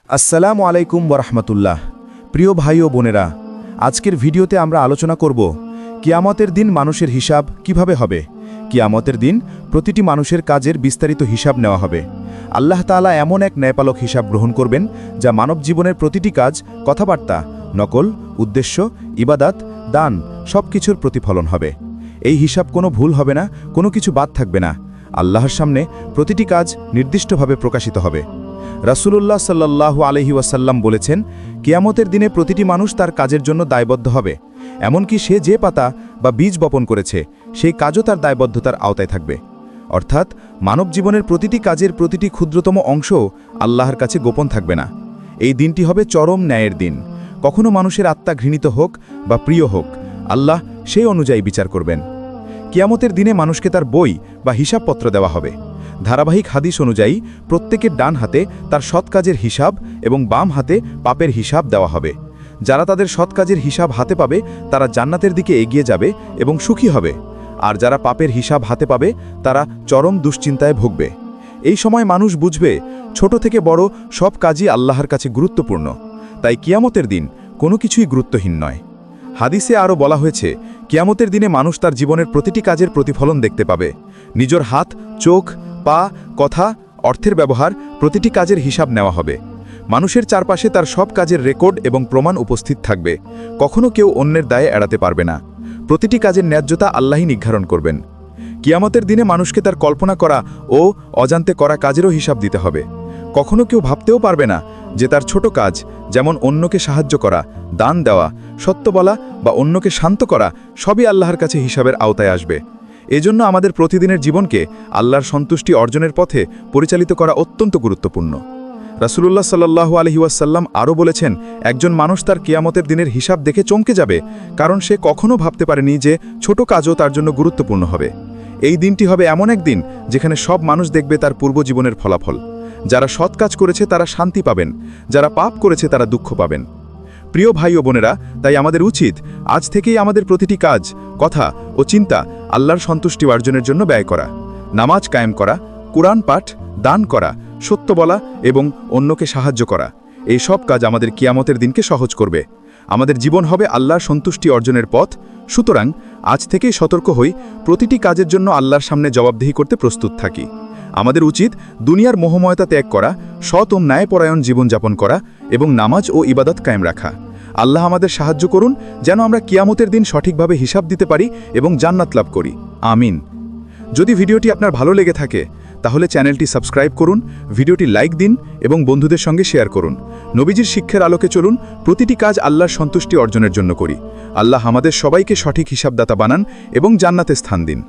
আসসালামু আলাইকুম ওয়ারাহমাতুল্লাহ। প্রিয় ভাই ও বোনেরা, আজকের ভিডিওতে আমরা আলোচনা করব কিয়ামতের দিন মানুষের হিসাব কিভাবে হবে। কিয়ামতের দিন প্রতিটি মানুষের কাজের বিস্তারিত হিসাব নেওয়া হবে। আল্লাহ তাআলা এমন এক ন্যায়পালক হিসাব গ্রহণ করবেন যা মানব জীবনের প্রতিটি কাজ, কথাবার্তা, নকল, উদ্দেশ্য, ইবাদাত, দান সব কিছুর প্রতিফলন হবে। এই হিসাব কোনো ভুল হবে না, কোনো কিছু বাদ থাকবে না। আল্লাহর সামনে প্রতিটি কাজ নির্দিষ্টভাবে প্রকাশিত হবে। রাসূলুল্লাহ সাল্লাল্লাহু আলাইহি ওয়াসাল্লাম বলেছেন, কিয়ামতের দিনে প্রতিটি মানুষ তার কাজের জন্য দায়বদ্ধ হবে। এমনকি সে যে পাতা বা বীজ বপন করেছে সেই কাজও তার দায়বদ্ধতার আওতায় থাকবে। অর্থাৎ মানব জীবনের প্রতিটি কাজের প্রতিটি ক্ষুদ্রতম অংশও আল্লাহর কাছে গোপন থাকবে না। এই দিনটি হবে চরম ন্যায়ের দিন। কখনো মানুষের আত্মা ঘৃণিত হোক বা প্রিয় হোক, আল্লাহ সেই অনুযায়ী বিচার করবেন। কিয়ামতের দিনে মানুষকে তার বই বা হিসাবপত্র দেওয়া হবে। ধারাবাহিক হাদিস অনুযায়ী প্রত্যেকের ডান হাতে তার সৎ কাজের হিসাব এবং বাম হাতে পাপের হিসাব দেওয়া হবে। যারা তাদের সৎ কাজের হিসাব হাতে পাবে তারা জান্নাতের দিকে এগিয়ে যাবে এবং সুখী হবে, আর যারা পাপের হিসাব হাতে পাবে তারা চরম দুশ্চিন্তায় ভুগবে। এই সময় মানুষ বুঝবে ছোট থেকে বড় সব কাজই আল্লাহর কাছে গুরুত্বপূর্ণ। তাই কিয়ামতের দিন কোনো কিছুই গুরুত্বহীন নয়। হাদিসে আরও বলা হয়েছে, কিয়ামতের দিনে মানুষ তার জীবনের প্রতিটি কাজের প্রতিফলন দেখতে পাবে। নিজের হাত, চোখ, পা, কথা, অর্থের ব্যবহার, প্রতিটি কাজের হিসাব নেওয়া হবে। মানুষের চারপাশে তার সব কাজের রেকর্ড এবং প্রমাণ উপস্থিত থাকবে। কখনো কেউ অন্যের দায়ে এড়াতে পারবে না। প্রতিটি কাজের ন্যায্যতা আল্লাহই নির্ধারণ করবেন। কিয়ামতের দিনে মানুষকে তার কল্পনা করা ও অজান্তে করা কাজেরও হিসাব দিতে হবে। কখনো কেউ ভাবতেও পারবে না যে তার ছোট কাজ, যেমন অন্যকে সাহায্য করা, দান দেওয়া, সত্য বলা বা অন্যকে শান্ত করা, সবই আল্লাহর কাছে হিসাবের আওতায় আসবে। এজন্য আমাদের প্রতিদিনের জীবনকে আল্লাহর সন্তুষ্টি অর্জনের পথে পরিচালিত করা অত্যন্ত গুরুত্বপূর্ণ। রাসূলুল্লাহ সাল্লাল্লাহু আলাইহি ওয়াসাল্লাম আরও বলেছেন, একজন মানুষ তার কিয়ামতের দিনের হিসাব দেখে চমকে যাবে, কারণ সে কখনো ভাবতে পারেনি যে ছোট কাজও তার জন্য গুরুত্বপূর্ণ হবে। এই দিনটি হবে এমন এক দিন যেখানে সব মানুষ দেখবে তার পূর্বজীবনের ফলাফল। যারা সৎ কাজ করেছে তারা শান্তি পাবেন, যারা পাপ করেছে তারা দুঃখ পাবেন। প্রিয় ভাই ও বোনেরা, তাই আমাদের উচিত আজ থেকেই আমাদের প্রতিটি কাজ, কথা ও চিন্তা আল্লাহর সন্তুষ্টি অর্জনের জন্য ব্যয় করা। নামাজ কায়েম করা, কুরআন পাঠ, দান করা, সত্য বলা এবং অন্যকে সাহায্য করা, এই সব কাজ আমাদের কিয়ামতের দিনকে সহজ করবে। আমাদের জীবন হবে আল্লাহর সন্তুষ্টি অর্জনের পথ। সুতরাং আজ থেকেই সতর্ক হই, প্রতিটি কাজের জন্য আল্লাহর সামনে জবাবদিহি করতে প্রস্তুত থাকি। আমাদের উচিত দুনিয়ার মোহময়তা ত্যাগ করা, সৎ ও ন্যায়পরায়ণ জীবনযাপন করা এবং নামাজ ও ইবাদত কায়েম রাখা। আল্লাহ আমাদের সাহায্য করুন যেন আমরা কিয়ামতের দিন সঠিকভাবে হিসাব দিতে পারি এবং জান্নাত লাভ করি। আমিন। যদি ভিডিওটি আপনার ভালো লেগে থাকে তাহলে চ্যানেলটি সাবস্ক্রাইব করুন, ভিডিওটি লাইক দিন এবং বন্ধুদের সঙ্গে শেয়ার করুন। নবীজির শিক্ষার আলোকে চলুন, প্রতিটি কাজ আল্লাহর সন্তুষ্টি অর্জনের জন্য করি। আল্লাহ আমাদের সবাইকে সঠিক হিসাবদাতা বানান এবং জান্নাতে স্থান দিন।